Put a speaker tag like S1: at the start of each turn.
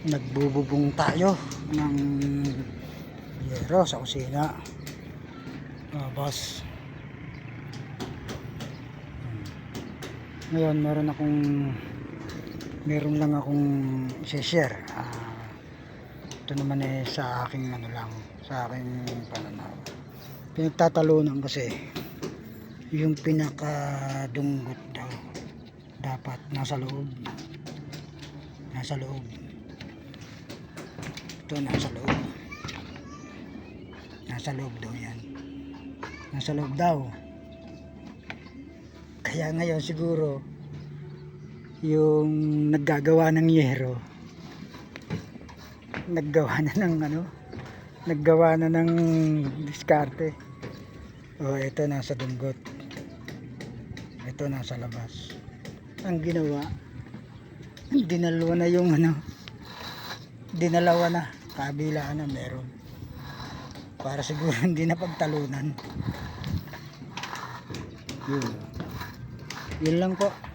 S1: nagbububong tayo ng yero sa kusina. Boss, ngayon meron lang akong i-share. Ito naman sa aking sa aking pananaw. Pinagtatalunan kasi yung pinakadunggot daw dapat nasa loob. Ito nasa loob daw yan. Nasa loob daw. Kaya ngayon siguro yung naggagawa ng yero naggawa na ng diskarte. Ito nasa dunggot, ito nasa labas. Ang ginawa, dinalawa na kabilaan na meron para siguro hindi na pagtalunan. Yun lang po.